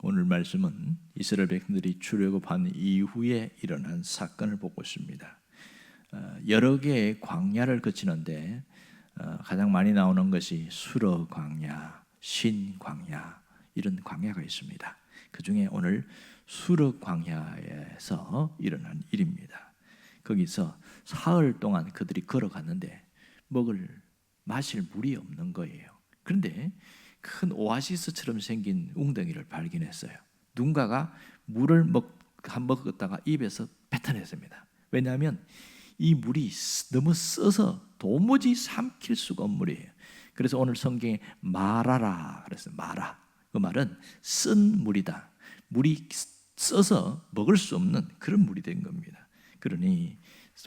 오늘 말씀은 이스라엘 백성들이 출애굽한 이후에 일어난 사건을 보고 있습니다. 여러 개의 광야를 거치는데 가장 많이 나오는 것이 수러 광야, 신 광야, 이런 광야가 있습니다. 그 중에 오늘 수러 광야에서 일어난 일입니다. 거기서 사흘 동안 그들이 걸어갔는데 마실 물이 없는 거예요. 그런데 큰 오아시스처럼 생긴 웅덩이를 발견했어요. 누군가가 물을 먹었다가 입에서 뱉어냈습니다. 왜냐하면 이 물이 너무 써서 도무지 삼킬 수가 없는 물이에요. 그래서 오늘 성경에 마라라 그랬어요. 마라. 그 말은 쓴 물이다. 물이 써서 먹을 수 없는 그런 물이 된 겁니다. 그러니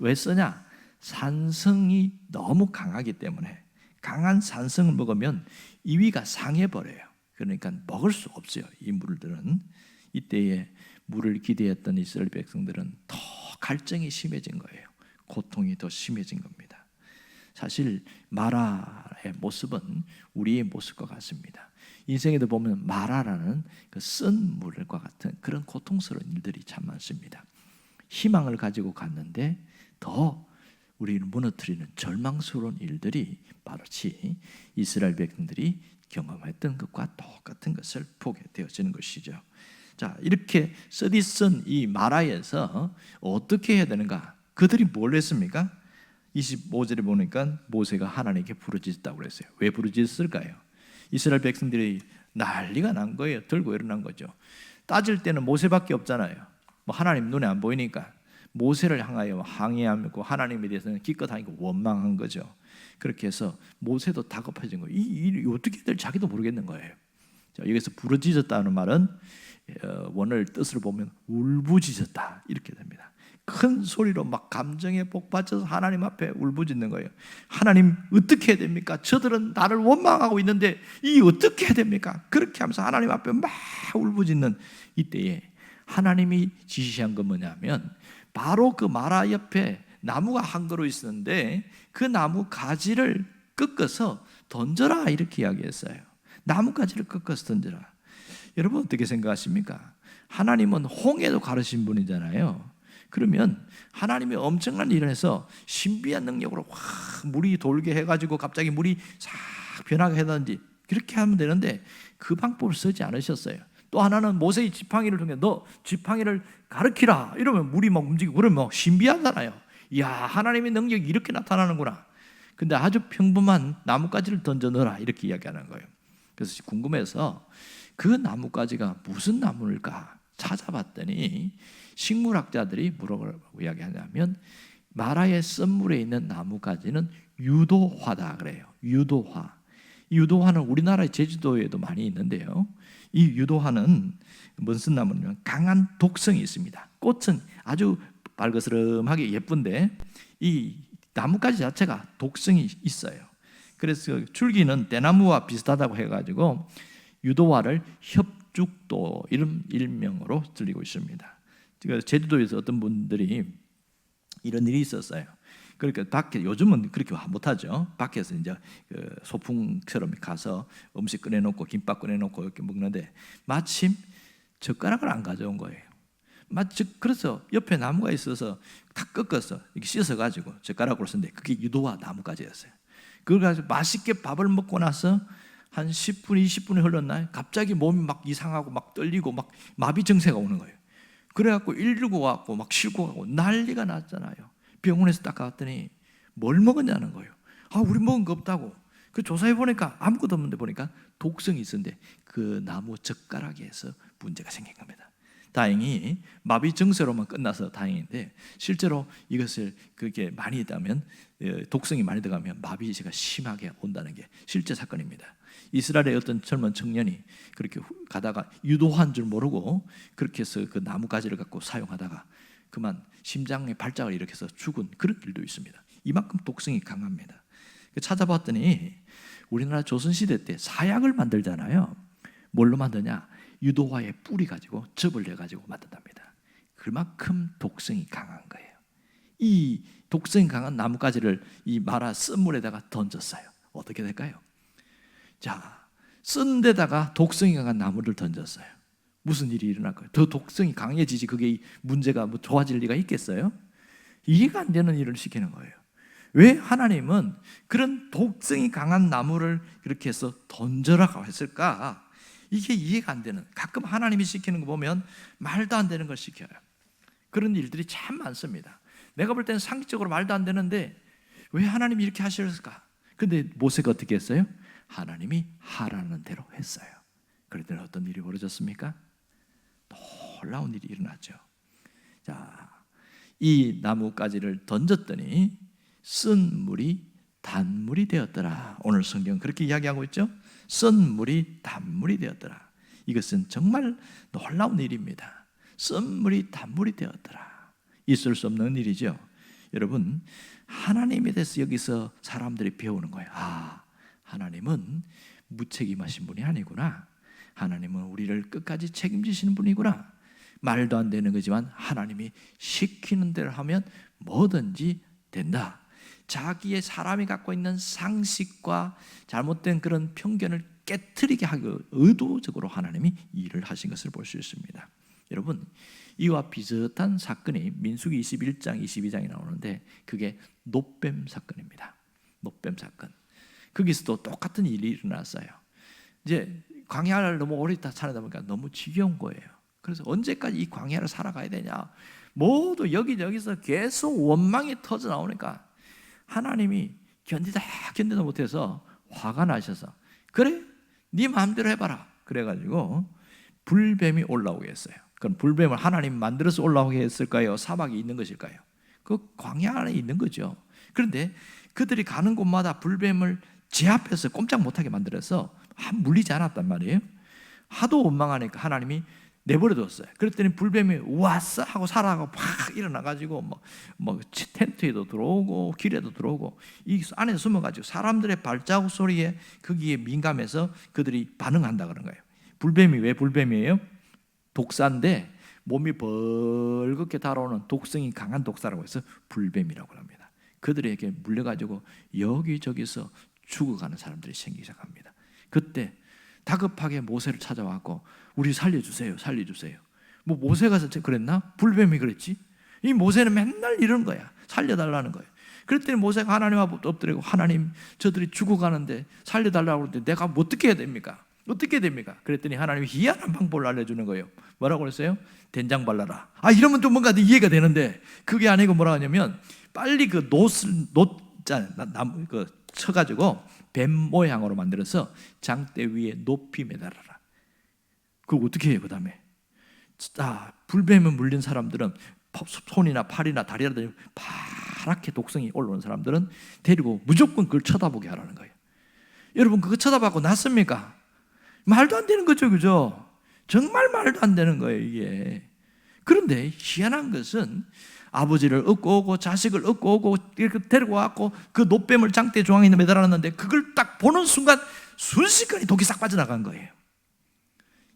왜 쓰냐? 산성이 너무 강하기 때문에 강한 산성을 먹으면 이위가 상해버려요. 그러니까 먹을 수 없어요. 이 물들은. 이때에 물을 기대했던 이스라엘 백성들은 더 갈증이 심해진 거예요. 고통이 더 심해진 겁니다. 사실 마라의 모습은 우리의 모습과 같습니다. 인생에도 보면 마라라는 그 쓴 물과 같은 그런 고통스러운 일들이 참 많습니다. 희망을 가지고 갔는데 더 우리를 무너뜨리는 절망스러운 일들이 마치 이스라엘 백성들이 경험했던 것과 똑같은 것을 보게 되어지는 것이죠. 자, 이렇게 쓰디쓴 이 마라에서 어떻게 해야 되는가? 그들이 뭘 했습니까? 25절에 보니까 모세가 하나님께 부르짖었다고 그랬어요. 왜 부르짖었을까요? 이스라엘 백성들이 난리가 난 거예요. 들고 일어난 거죠. 따질 때는 모세밖에 없잖아요. 하나님 눈에 안 보이니까 모세를 향하여 항의하고 하나님에 대해서는 기껏하니까 원망한 거죠. 그렇게 해서 모세도 다급해진 거예요. 이 일이 어떻게 해야 될지 자기도 모르겠는 거예요. 자, 여기서 부르짖었다는 말은 원어의 뜻을 보면 울부짖었다 이렇게 됩니다. 큰 소리로 막 감정에 복받쳐서 하나님 앞에 울부짖는 거예요. 하나님 어떻게 해야 됩니까? 저들은 나를 원망하고 있는데 이 어떻게 해야 됩니까? 그렇게 하면서 하나님 앞에 막 울부짖는 이때에 하나님이 지시한 건 뭐냐면 바로 그 마라 옆에 나무가 한 그루 있었는데 그 나무 가지를 꺾어서 던져라 이렇게 이야기했어요. 나무 가지를 꺾어서 던져라. 여러분 어떻게 생각하십니까? 하나님은 홍해도 가르신 분이잖아요. 그러면 하나님이 엄청난 일을 해서 신비한 능력으로 확 물이 돌게 해가지고 갑자기 물이 싹 변하게 하든지 그렇게 하면 되는데 그 방법을 쓰지 않으셨어요. 또 하나는 모세의 지팡이를 통해 너 지팡이를 가르치라 이러면 물이 막 움직이고 그러면 신비하잖아요. 이야, 하나님의 능력이 이렇게 나타나는구나. 근데 아주 평범한 나뭇가지를 던져 넣어라 이렇게 이야기하는 거예요. 그래서 궁금해서 그 나뭇가지가 무슨 나무일까 찾아봤더니 식물학자들이 뭐라고 이야기하냐면 마라의 쓴물에 있는 나뭇가지는 유도화다 그래요. 유도화. 유도화는 우리나라의 제주도에도 많이 있는데요. 이 유도화는 무슨 나무냐면 강한 독성이 있습니다. 꽃은 아주 발그스름하게 예쁜데 이 나뭇가지 자체가 독성이 있어요. 그래서 줄기는 대나무와 비슷하다고 해가지고 유도화를 협죽도 이런 일명으로 들리고 있습니다. 제주도에서 어떤 분들이 이런 일이 있었어요. 그러니까 밖에 요즘은 그렇게 못하죠. 밖에서 이제 그 소풍처럼 가서 음식 꺼내놓고 김밥 꺼내놓고 이렇게 먹는데 마침 젓가락을 안 가져온 거예요. 그래서 옆에 나무가 있어서 다 꺾어서 이렇게 씻어가지고 젓가락으로 썼는데 그게 유도화 나뭇가지였어요. 그걸 가지고 맛있게 밥을 먹고 나서 한 10분, 20분이 흘렀나요? 갑자기 몸이 막 이상하고 막 떨리고 막 마비 증세가 오는 거예요. 그래갖고 119 와갖고 막 싣고 가고 난리가 났잖아요. 병원에서 딱 갔더니 뭘 먹었냐는 거예요. 우리 먹은 거 없다고. 그 조사해 보니까 아무것도 없는데 보니까 독성이 있었는데 그 나무 젓가락에서 문제가 생긴 겁니다. 다행히 마비 증세로만 끝나서 다행인데 실제로 이것을 그렇게 많이 있다면 독성이 많이 들어가면 마비가 심하게 온다는 게 실제 사건입니다. 이스라엘의 어떤 젊은 청년이 그렇게 가다가 유도한 줄 모르고 그렇게 해서 그 나뭇가지를 갖고 사용하다가 그만 심장에 발작을 일으켜서 죽은 그런 일도 있습니다. 이만큼 독성이 강합니다. 찾아봤더니 우리나라 조선시대 때 사약을 만들잖아요. 뭘로 만드냐? 유도화의 뿌리 가지고 즙을 내가지고 만든답니다. 그만큼 독성이 강한 거예요. 이 독성이 강한 나뭇가지를 이 마라 쓴물에다가 던졌어요. 어떻게 될까요? 자, 쓴 데다가 독성이 강한 나무를 던졌어요. 무슨 일이 일어날 거예요? 더 독성이 강해지지 그게 문제가 뭐 좋아질 리가 있겠어요? 이해가 안 되는 일을 시키는 거예요. 왜 하나님은 그런 독성이 강한 나무를 그렇게 해서 던져라고 했을까? 이게 이해가 안 되는, 가끔 하나님이 시키는 거 보면 말도 안 되는 걸 시켜요. 그런 일들이 참 많습니다. 내가 볼 때는 상식적으로 말도 안 되는데 왜 하나님이 이렇게 하셨을까? 근데 모세가 어떻게 했어요? 하나님이 하라는 대로 했어요. 그랬더니 어떤 일이 벌어졌습니까? 놀라운 일이 일어났죠. 자, 이 나뭇가지를 던졌더니 쓴 물이 단물이 되었더라. 오늘 성경 그렇게 이야기하고 있죠. 쓴 물이 단물이 되었더라. 이것은 정말 놀라운 일입니다. 쓴 물이 단물이 되었더라. 있을 수 없는 일이죠. 여러분, 하나님에 대해서 여기서 사람들이 배우는 거예요. 아, 하나님은 무책임하신 분이 아니구나. 하나님은 우리를 끝까지 책임지시는 분이구나. 말도 안 되는 거지만 하나님이 시키는 대로 하면 뭐든지 된다. 자기의 사람이 갖고 있는 상식과 잘못된 그런 편견을 깨트리게 하고 의도적으로 하나님이 일을 하신 것을 볼 수 있습니다. 여러분, 이와 비슷한 사건이 민수기 21장, 22장에 나오는데 그게 놋뱀 사건입니다. 놋뱀 사건. 거기서도 똑같은 일이 일어났어요. 이제 광야를 너무 오래 있다 살다 보니까 너무 지겨운 거예요. 그래서 언제까지 이 광야를 살아가야 되냐, 모두 여기저기서 계속 원망이 터져 나오니까 하나님이 견디다 못해서 화가 나셔서 그래, 네 마음대로 해봐라. 그래가지고 불뱀이 올라오게 했어요. 그럼 불뱀을 하나님 만들어서 올라오게 했을까요? 사막에 있는 것일까요? 그 광야 안에 있는 거죠. 그런데 그들이 가는 곳마다 불뱀을 제압해서 꼼짝 못하게 만들어서 물리지 않았단 말이에요. 하도 원망하니까 하나님이 내버려뒀어요. 그랬더니 불뱀이 왔어 하고 살아가고 팍 일어나가지고 뭐 텐트에도 들어오고 길에도 들어오고 이 안에 숨어가지고 사람들의 발자국 소리에 거기에 민감해서 그들이 반응한다 그런 거예요. 불뱀이 왜 불뱀이에요? 독사인데 몸이 벌겋게 달아오는 독성이 강한 독사라고 해서 불뱀이라고 합니다. 그들에게 물려가지고 여기저기서 죽어가는 사람들이 생기기 시작합니다. 그때 다급하게 모세를 찾아왔고 우리 살려주세요. 뭐 모세가 그랬나? 불뱀이 그랬지? 이 모세는 맨날 이런 거야. 살려달라는 거예요. 그랬더니 모세가 하나님 앞에 엎드리고 하나님, 저들이 죽어가는데 살려달라고 그러는데 내가 어떻게 해야 됩니까? 그랬더니 하나님이 희한한 방법을 알려주는 거예요. 뭐라고 그랬어요? 된장 발라라. 이러면 좀 뭔가 이해가 되는데 그게 아니고 뭐라 하냐면 빨리 그 나무 쳐가지고 뱀 모양으로 만들어서 장대 위에 높이 매달아라. 그걸 어떻게 해요? 그 다음에 불뱀에 물린 사람들은 손이나 팔이나 다리라든지 파랗게 독성이 올라오는 사람들은 데리고 무조건 그걸 쳐다보게 하라는 거예요. 여러분, 그거 쳐다보고 났습니까? 말도 안 되는 거죠, 그죠? 정말 말도 안 되는 거예요, 이게. 그런데 희한한 것은 아버지를 얻고 오고 자식을 얻고 오고 이렇게 데리고 왔고 그 놋뱀을 장대 중앙에 매달아놨는데 그걸 딱 보는 순간 순식간에 독이 싹 빠져나간 거예요.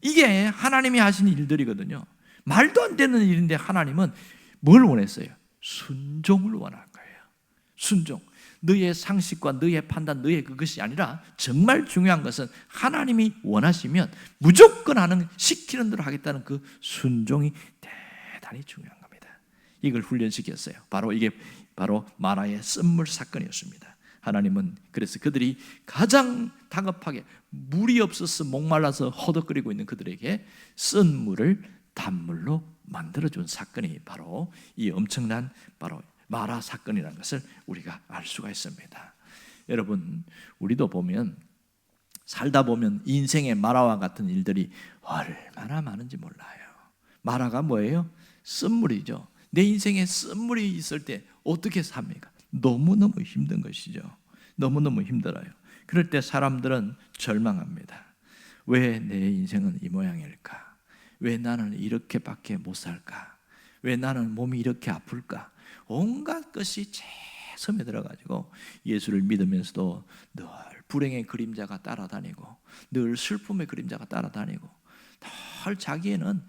이게 하나님이 하신 일들이거든요. 말도 안 되는 일인데 하나님은 뭘 원했어요? 순종을 원할 거예요. 순종. 너의 상식과 너의 판단, 너의 그것이 아니라 정말 중요한 것은 하나님이 원하시면 무조건 시키는 대로 하겠다는 그 순종이 대단히 중요한 겁니다. 이걸 훈련시켰어요. 이게 바로 마라의 쓴물 사건이었습니다. 하나님은 그래서 그들이 가장 다급하게 물이 없어서 목말라서 허덕거리고 있는 그들에게 쓴 물을 단물로 만들어준 사건이 바로 이 엄청난 바로 마라 사건이라는 것을 우리가 알 수가 있습니다. 여러분, 우리도 살다 보면 인생의 마라와 같은 일들이 얼마나 많은지 몰라요. 마라가 뭐예요? 쓴물이죠. 내 인생에 쓴물이 있을 때 어떻게 삽니까? 너무너무 힘든 것이죠. 너무너무 힘들어요. 그럴 때 사람들은 절망합니다. 왜 내 인생은 이 모양일까? 왜 나는 이렇게밖에 못 살까? 왜 나는 몸이 이렇게 아플까? 온갖 것이 채섬에 들어가지고 예수를 믿으면서도 늘 불행의 그림자가 따라다니고 늘 슬픔의 그림자가 따라다니고 늘 자기에는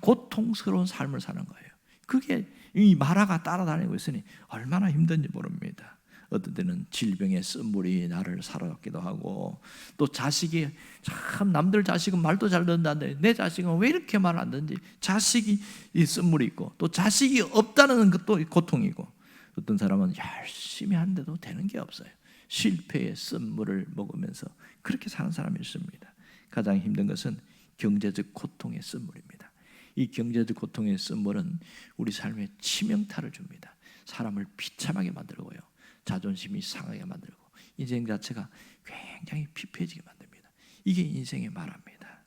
고통스러운 삶을 사는 거예요. 그게 이 마라가 따라다니고 있으니 얼마나 힘든지 모릅니다. 어떤 때는 질병의 쓴물이 나를 사로잡기도 하고, 또 자식이 참 남들 자식은 말도 잘 듣는다는데 내 자식은 왜 이렇게 말 안 듣는지, 자식이 이 쓴물이 있고, 또 자식이 없다는 것도 고통이고, 어떤 사람은 열심히 하는데도 되는 게 없어요. 실패의 쓴물을 먹으면서 그렇게 사는 사람이 있습니다. 가장 힘든 것은 경제적 고통의 쓴물입니다. 이 경제적 고통의 쓴물은 우리 삶에 치명타를 줍니다. 사람을 비참하게 만들고요, 자존심이 상하게 만들고, 인생 자체가 굉장히 피폐해지게 만듭니다. 이게 인생의 말합니다.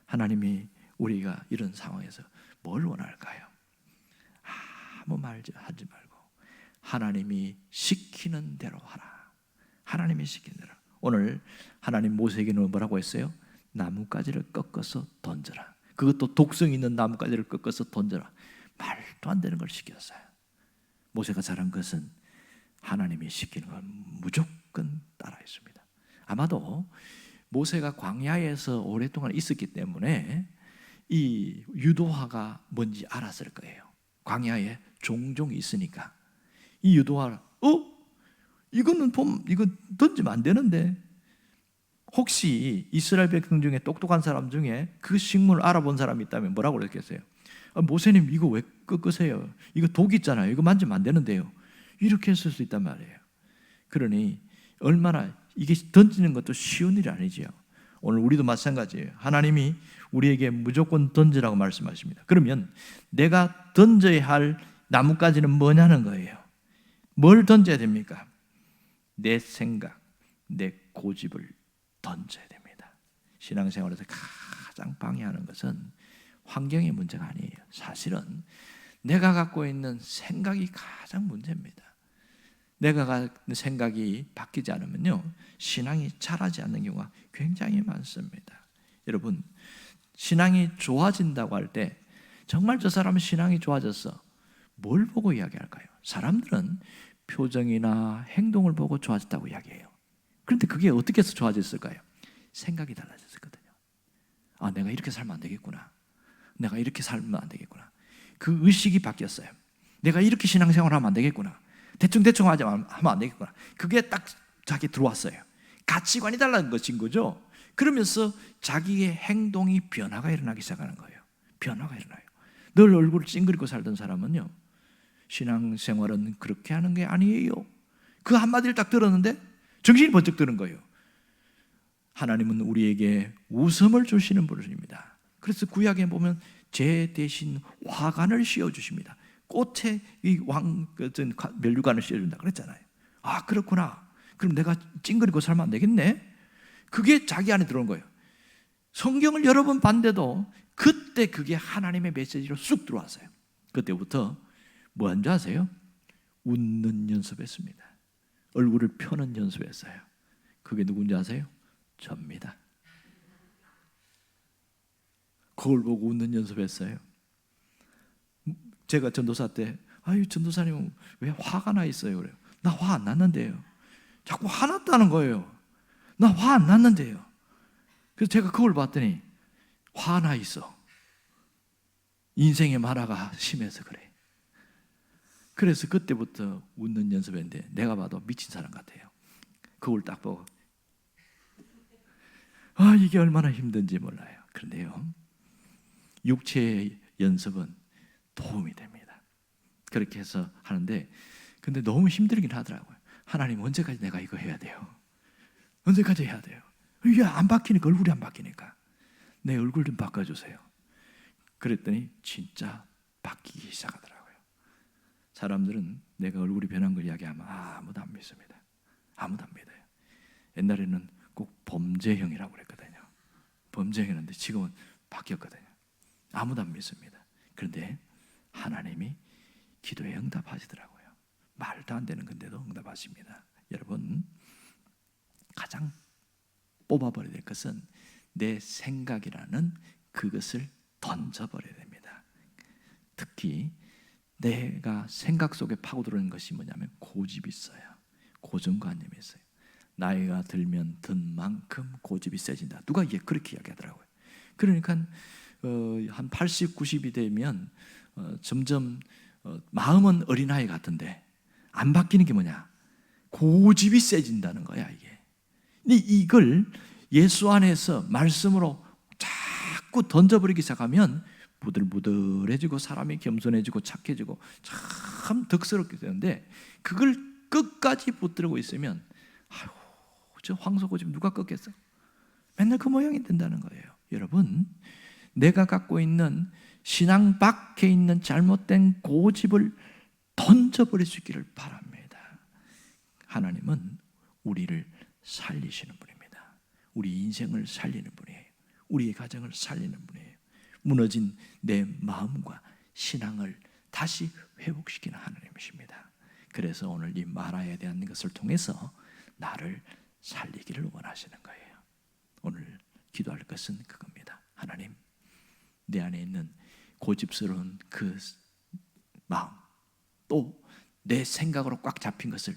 하나님이 우리가 이런 상황에서 뭘 원할까요? 아무 말 하지 말고 하나님이 시키는 대로 하라. 하나님이 시키는 대로. 오늘 하나님 모세에게는 뭐라고 했어요? 나뭇가지를 꺾어서 던져라. 그것도 독성 있는 나뭇가지를 꺾어서 던져라. 말도 안 되는 걸 시켰어요. 모세가 잘한 것은 하나님이 시키는 걸 무조건 따라했습니다. 아마도 모세가 광야에서 오랫동안 있었기 때문에 이 유도화가 뭔지 알았을 거예요. 광야에 종종 있으니까 이 유도화를 이거는 이거 던지면 안 되는데, 혹시 이스라엘 백성 중에 똑똑한 사람 중에 그 식물을 알아본 사람이 있다면 뭐라고 그랬겠어요? 모세님 이거 왜 꺾으세요? 이거 독 있잖아요. 이거 만지면 안 되는데요. 이렇게 했을 수 있단 말이에요. 그러니 얼마나 이게 던지는 것도 쉬운 일이 아니지요. 오늘 우리도 마찬가지예요. 하나님이 우리에게 무조건 던지라고 말씀하십니다. 그러면 내가 던져야 할 나뭇가지는 뭐냐는 거예요. 뭘 던져야 됩니까? 내 생각, 내 고집을 던져야 됩니다. 신앙생활에서 가장 방해하는 것은 환경의 문제가 아니에요. 사실은 내가 갖고 있는 생각이 가장 문제입니다. 내가 갖는 생각이 바뀌지 않으면요, 신앙이 자라지 않는 경우가 굉장히 많습니다. 여러분, 신앙이 좋아진다고 할 때 정말 저 사람은 신앙이 좋아졌어, 뭘 보고 이야기할까요? 사람들은 표정이나 행동을 보고 좋아졌다고 이야기해요. 그런데 그게 어떻게 해서 좋아졌을까요? 생각이 달라졌거든요. 내가 이렇게 살면 안 되겠구나. 내가 이렇게 살면 안 되겠구나. 그 의식이 바뀌었어요. 내가 이렇게 신앙생활하면 안 되겠구나. 대충 하면 안 되겠구나. 그게 딱 자기에 들어왔어요. 가치관이 달라진 것인 거죠. 그러면서 자기의 행동이 변화가 일어나기 시작하는 거예요. 변화가 일어나요. 늘 얼굴을 찡그리고 살던 사람은요, 신앙생활은 그렇게 하는 게 아니에요. 그 한마디를 딱 들었는데 정신이 번쩍 드는 거예요. 하나님은 우리에게 웃음을 주시는 분입니다. 그래서 구약에 보면 제 대신 화관을 씌워주십니다. 꽃에 이 면류관을 씌워준다 그랬잖아요. 그렇구나. 그럼 내가 찡그리고 살면 안 되겠네. 그게 자기 안에 들어온 거예요. 성경을 여러 번 봤는데도 그때 그게 하나님의 메시지로 쑥 들어왔어요. 그때부터 뭐 한 줄 아세요? 웃는 연습했습니다. 얼굴을 펴는 연습했어요. 그게 누군지 아세요? 접니다. 그걸 보고 웃는 연습했어요. 제가 전도사 때 전도사님 왜 화가 나 있어요? 그래요. 나 화 안 났는데요. 자꾸 화났다는 거예요. 나 화 안 났는데요. 그래서 제가 그걸 봤더니 화나 있어. 인생의 만화가 심해서 그래. 그래서 그때부터 웃는 연습했는데 내가 봐도 미친 사람 같아요. 그걸 딱 보고 이게 얼마나 힘든지 몰라요. 그런데요, 육체의 연습은 도움이 됩니다. 그렇게 해서 하는데, 근데 너무 힘들긴 하더라고요. 하나님, 언제까지 내가 이거 해야 돼요? 언제까지 해야 돼요? 이게 안 바뀌니까, 얼굴이 안 바뀌니까 내 얼굴 좀 바꿔주세요. 그랬더니 진짜 바뀌기 시작하더라고요. 사람들은 내가 얼굴이 변한 걸 이야기하면 아무도 안 믿습니다. 아무도 안 믿어요. 옛날에는 꼭 범죄형이라고 그랬거든요. 범죄형이었는데 지금은 바뀌었거든요. 아무도 안 믿습니다. 그런데 하나님이 기도에 응답하시더라고요. 말도 안 되는 건데도 응답하십니다. 여러분, 가장 뽑아버려야 될 것은 내 생각이라는 그것을 던져버려야 됩니다. 특히 내가 생각 속에 파고들어오는 것이 뭐냐면 고집이 있어요. 고정관념이 있어요. 나이가 들면 든 만큼 고집이 세진다. 누가 그렇게 이야기하더라고요. 그러니까 한 80, 90이 되면 점점 마음은 어린아이 같은데 안 바뀌는 게 뭐냐? 고집이 세진다는 거야 이게. 근데 이걸 예수 안에서 말씀으로 자꾸 던져버리기 시작하면 부들부들해지고 사람이 겸손해지고 착해지고 참 덕스럽게 되는데, 그걸 끝까지 붙들고 있으면 아유, 저 황소고집 누가 꺾겠어? 맨날 그 모양이 된다는 거예요. 여러분, 내가 갖고 있는 신앙 밖에 있는 잘못된 고집을 던져버릴 수 있기를 바랍니다. 하나님은 우리를 살리시는 분입니다. 우리 인생을 살리는 분이에요. 우리의 가정을 살리는 분이에요. 무너진 내 마음과 신앙을 다시 회복시키는 하나님이십니다. 그래서 오늘 이 마라에 대한 것을 통해서 나를 살리기를 원하시는 거예요. 오늘 기도할 것은 그겁니다. 하나님, 내 안에 있는 고집스러운 그 마음, 또 내 생각으로 꽉 잡힌 것을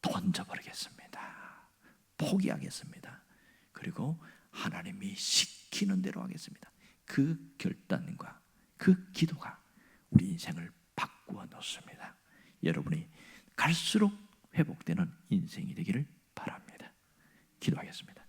던져버리겠습니다. 포기하겠습니다. 그리고 하나님이 시키는 대로 하겠습니다. 그 결단과 그 기도가 우리 인생을 바꾸어 놓습니다. 여러분이 갈수록 회복되는 인생이 되기를 바랍니다. 기도하겠습니다.